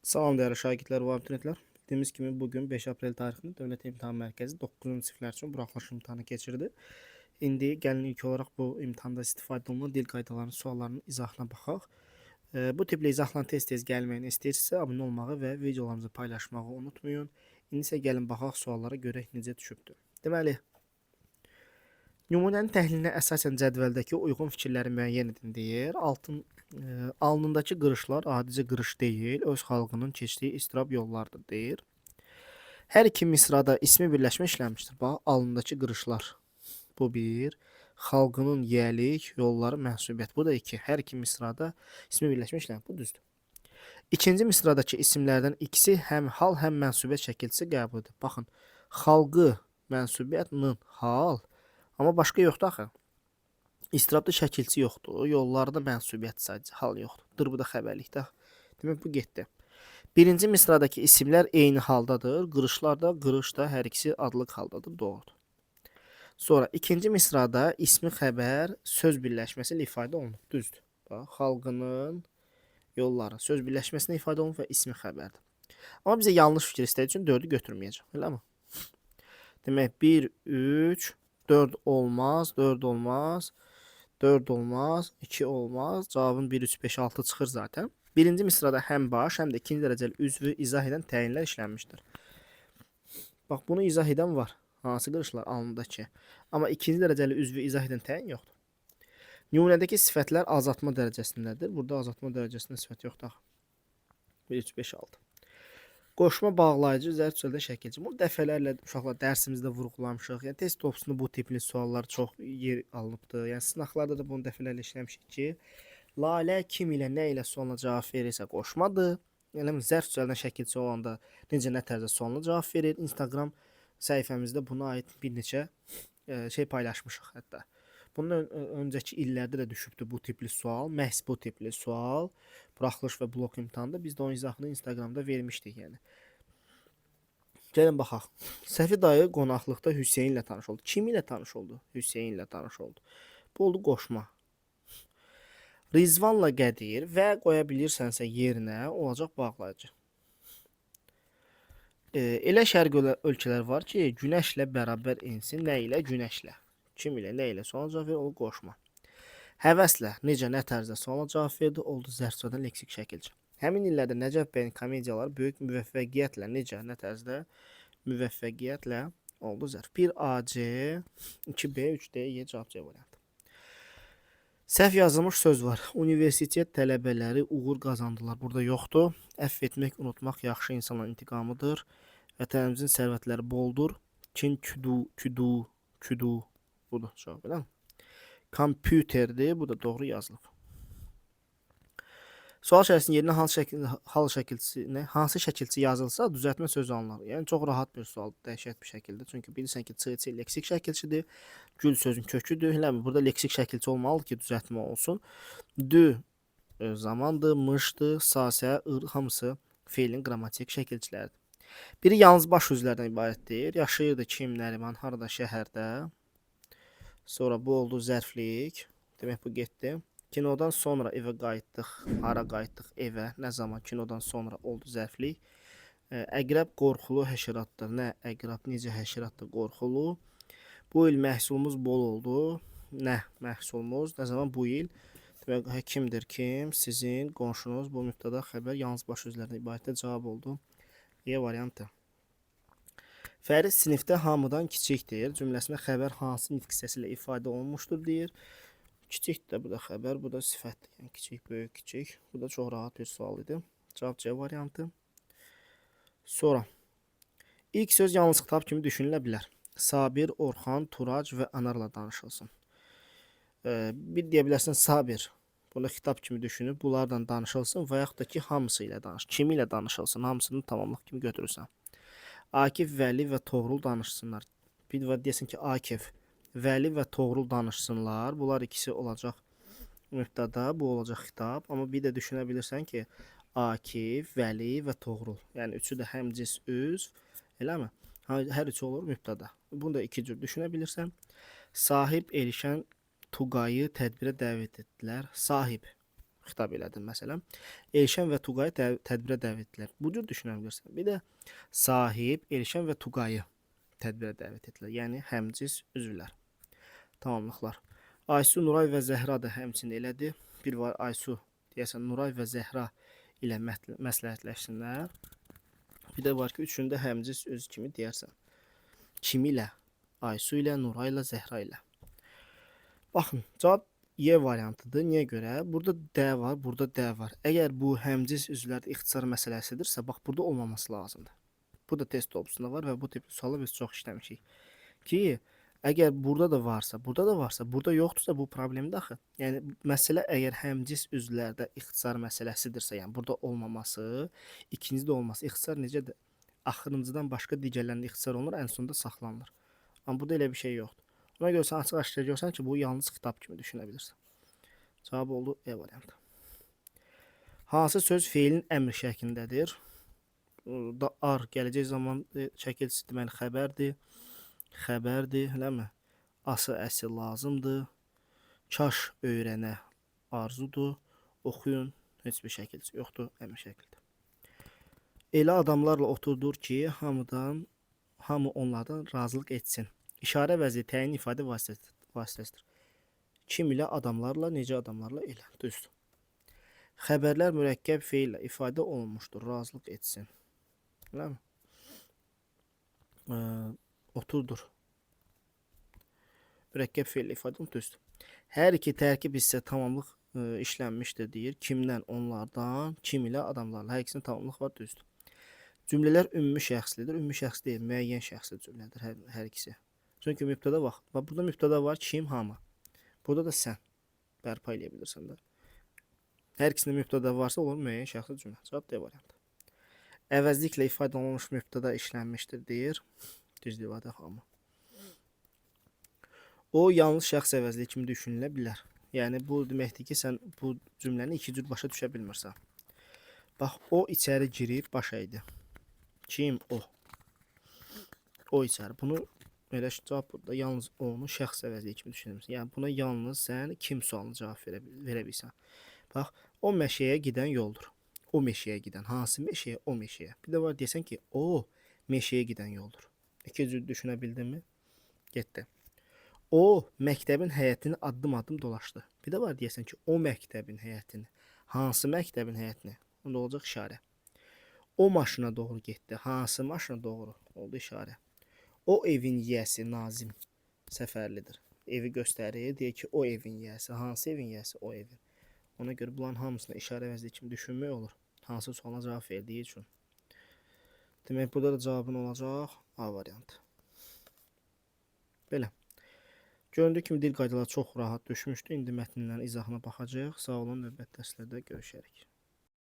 Salam dəyərli şagirdlər və abituriyentlər. Bildiyimiz kimi bugün 5 aprel tarixində Dövlət İmtahan Mərkəzi 9-cu siniflər üçün buraxılış imtahanı keçirdi. İndi gəlin ilk olaraq bu imtahanda istifadə olunan dil qaydalarının suallarının izahına baxaq. Bu tipli izahla tez-tez gəlməyini istəyirsinizsə abunə olmağı və videolarımızı paylaşmağı unutmayın. İndi isə gəlin baxaq suallara görək necə düşübdür. Deməli, nümunənin təhlilinə əsasən cədvəldəki uyğun fikirləri müəyyən edin deyir. Alnındakı qırışlar adicə qırış deyil, öz xalqının keçdiyi istirab yollardır deyir. Hər iki misrada ismi birləşmə işlənmişdir. Bax, alnındakı qırışlar. Bu bir. Xalqının yelik yolları mənsubiyyət. Bu da iki. Hər iki misrada ismi birləşmə işlənmişdir. Bu düzdür. İkinci misradakı isimlərdən ikisi həm hal, həm mənsubiyyət şəkilçisi qəbul edir. Baxın, xalqı mənsubiyyət, hal. Amma başqa yoxdur axı. İstirabda şəkilçi yoxdur. Yollarda mənsubiyyət sadəcə, hal yoxdur. Bu da xəbərlikdə. Demək bu getdi. Birinci misradakı isimlər eyni haldadır. Qırışlar da, qırış da hər ikisi adlıq haldadır. Doğrudur. Sonra ikinci misrada ismi xəbər söz birləşməsi ilə ifadə olunur. Düzdür. Bax, xalqının yolları söz birləşməsinə ifadə olunur və ismi xəbərdir. Amma bizə yanlış fikir istədiyi üçün 4-ü götürməyəcəm. Elə mi? Demək 1, 3, 4 olmaz, 4 olmaz. 4 olmaz, 2 olmaz. Cavabın 1, 3, 5, 6 çıxır zaten. Birinci misrada həm baş, həm də ikinci dərəcəli üzvü izah edən təyinlər işlənmişdir. Bax, bunu izah edən var. Hansı qırışlar? Alnındakı. Amma ikinci dərəcəli üzvü izah edən təyin yoxdur. Nümunədəki sifətlər azaltma dərəcəsindədir. Burada azaltma dərəcəsində sifət yoxdur. 1, 3, 5, 6. Qoşma bağlayıcı zərb sözdə şəkilçi. Bunu dəfələrlə uşaqlar dərsimizdə vurğulamışıq. Yəni test topusunda bu tipli suallar çox yer alınıbdır. Yəni sınaqlarda da bunu dəfələrlə işləmişik ki, Lalə kim ilə nə ilə sualına cavab verirsə qoşmadır. Yəni zərb sözdə şəkilçi olanda necə nə tərzdə sualına cavab verir. Instagram səhifəmizdə buna aid bir neçə şey paylaşmışıq hətta. Bunun öncəki illərdə də düşübdü bu tipli sual. Məhz bu tipli sual buraxılış və blok imtahanda biz də onun izahını Instagramda vermişdik yəni. Gəlin baxaq. Səfi dayı qonaqlıqda Hüseyn ilə tanış oldu. Kim ilə tanış oldu? Hüseyn ilə tanış oldu. Bu oldu qoşma. Rizvanla Qədir və qoya bilirsənsə yerinə olacaq bağlayıcı. Elə şərq ölkələr var ki, günəşlə bərabər insin. Nə ilə? Günəşlə. Kim ilə, nə ilə suala cavab verir, o qoşma. Həvəslə, necə, nə tərzdə suala cavab verdi, oldu zərfsödən leksik şəkilçi. Həmin illərdə Nəcəf bəyin komediyaları böyük müvəffəqiyyətlə, necə, nə tərzdə, müvəffəqiyyətlə oldu zərf. 1AC, 2B, 3D, Y cavab C variantı. Səhv yazılmış söz var. Universitet tələbələri uğur qazandılar. Burada yoxdur. Əfv etmək, unutmaq yaxşı insanların intiqamıdır. Vətənimizin sərvətləri boldur. Kin, küdu. Budur cavab, elə mi? Kompüterdir. Bu da doğru yazılıb. Sual şərhəsinin yerinə hansı şəkilçi yazılsa düzəltmə sözü alınır. Yəni çox rahat bir sual, dəhşət bir şəkildə. Çünki bilirsən ki, C leksik şəkilçidir. Gül sözün köküdür. Eləmi? Burada leksik şəkilçi olmalıdır ki, düzəltmə olsun. Dü zamandır, mışdır, sasə, hamısı feilin qrammatik şəkilçiləridir. Biri yalnız baş sözlərdən ibarətdir. Yaşayırdı kim, Nəriman, harada, şəhərdə. Sonra bu oldu zərflik. Demək bu getdi. Kinodan sonra evə qayıtdıq. Hara qayıtdıq? Evə. Nə zaman? Kinodan sonra oldu zərflik. Əqrəb qorxulu həşəratdır. Nə əqrəb, necə həşəratdır, qorxulu. Bu il məhsulumuz bol oldu. Nə məhsulumuz? Nə zaman? Bu il. Demək, kimdir kim? Sizin qonşunuz. Bu mübtəda xəbər yalnız baş sözlərdən ibarətdə cavab oldu. E variantı. Fərid sinifdə hamıdan kiçikdir. Cümləsində xəbər hansı nitq hissəsi ilə ifadə olunmuşdur deyir. Kiçikdir də bu da xəbər, bu da sifətdir. Yəni kiçik, böyük, kiçik. Bu da çox rahat bir sual idi. Cavab C variantı. Sonra ilk söz yalnız xitab kimi düşünülə bilər. Sabir, Orxan, Turac və Anarla danışılsın. Bir deyə bilərsən Sabir. Bunu xitab kimi düşünüb bunlardan danışılsın və yaxud da ki hamısı ilə danış. Kimi ilə danışılsın, hamısını tamamlıq kimi götürürsən. Akif, Vəli və Toğrul danışsınlar. Bir də deyəsən ki Akif, Vəli və Toğrul danışsınlar. Bunlar ikisi olacaq mübtəda, bu olacaq xitab. Amma bir də düşünə bilirsən ki Akif, Vəli və Toğrul. Yəni üçü də həmcins üzv, eləmi? Hər üçü olur mübtəda. Bunu da iki cür düşünə bilirsən. Sahib, Elşən, Tuğayı tədbirə dəvət etdilər. Sahib xitab elədim məsələn. Elşən və Tuqayı tədbirə dəvət etdilər. Bu cür düşünə bilirsən. Bir də sahib Elşən və Tuqayı tədbirə dəvət etdilər. Yəni həmcins üzvlər. Tamamlıqlar. Aysu, Nuray və Zəhra da həmçinin elədi. Bir var Aysu, deyəsən Nuray və Zəhra ilə məsləhətləşsinlər. Bir də var ki, üçünü də həmcins öz kimi deyərsən. Kimi ilə? Aysu ilə, Nuray ilə, Zəhra ilə. Baxın, cavab Y variantıdır. Niyə görə? Burada D var, burada D var. Əgər bu həmcins üzvlərdə ixtisar məsələsidirsə, bax burada olmaması lazımdır. Bu da test opsiyasında var və bu tip suala biz çox işləmişik. Ki, əgər burada da varsa, burada yoxdursa bu problemdir axı. Yəni məsələ əgər həmcins üzvlərdə ixtisar məsələsidirsə, yəni burada olmaması, ikincidə olması, ixtisar necədir? Axırıncıdan başqa digərlərində ixtisar olunur, ən sonunda saxlanılır. Amma burada elə bir şey yoxdur. Ona görə sən açıq-aşkar görsən ki, bu yalnız xitab kimi düşünə bilirsən. Cavab oldu E variantı. Hansı söz feilin əmr şəklindədir? Da ar gələcək zaman şəkilçisi deməli xəbərdir. Xəbərdir, eləmi? Ası əsil lazımdır. Kaş öyrənə arzudur. Oxuyun, heç bir şəkilçisi yoxdur, əmr şəklidir. Elə adamlarla oturdur ki, hamı onlardan razılıq etsin. İşarə vəzi təyin ifadə vasitəsidir. Kim ilə adamlarla, necə adamlarla elə. Düzdür. Xəbərlər mürəkkəb feillə ifadə olunmuşdur. Razılıq etsin. Eləmi? Oturdur. Mürəkkəb feillə ifadə olunmuşdur. Düzdür. Hər iki tərkib hissə tamamlıq işlənmişdir deyir. Kimdən, onlardan, kim ilə adamlarla. Hər ikisinin tamamlıq var. Düzdür. Cümlələr ümumi şəxslidir. Ümumi şəxs deyil, müəyyən şəxsli cümlədir hər ikisi. Çünki mübtəda bax. Burada mübtəda var kim, hamı. Burada da sən bərpa edə bilirsən də. Hər ikisində mübtəda varsa olur müəyyən şəxsli cümlə. Cavab D variantı. Əvəzliklə ifadə olunmuş mübtəda işlənmişdir deyir. Düzdür, ifadə hamı. O yanlış şəxs əvəzliyi kimi düşünülə bilər. Yəni bu deməkdir ki, sən bu cümləni iki cür başa düşə bilmirsən. Bax, o içəri girib baş əydi. Kim? O. O içəri. Bunu elə cavab burada yalnız onu şəxs əvəzliyi kimi düşünürsən. Yəni buna yalnız sən kim sualına cavab verə bilirsən. Bax, o meşəyə gedən yoldur. O meşəyə gedən. Hansı meşəyə? O meşəyə. Bir də var desən ki, o meşəyə gedən yoldur. İki cür düşünə bildinmi? Getdi. O məktəbin həyətini addım-addım dolaşdı. Bir də var deyəsən ki, o məktəbin həyətini. Hansı məktəbin həyətini? Onda olacaq işarə. O maşına doğru getdi. Hansı maşına doğru? Oldu işarə. O evin yiyəsi Nazim Səfərlidir. Evi göstərir. Deyir ki, o evin yiyəsi. Hansı evin yiyəsi? O evin. Ona görə bunların hamısına işarə vəzli kimi düşünmək olur. Hansı sualına cavab verdiyi üçün. Demək, burada da cavabın olacaq A variantı. Belə. Göründüyü kimi dil qaydaları çox rahat düşmüşdü. İndi mətnlərin izahına baxacağıq. Sağ olun, növbəti dərslərdə görüşərik.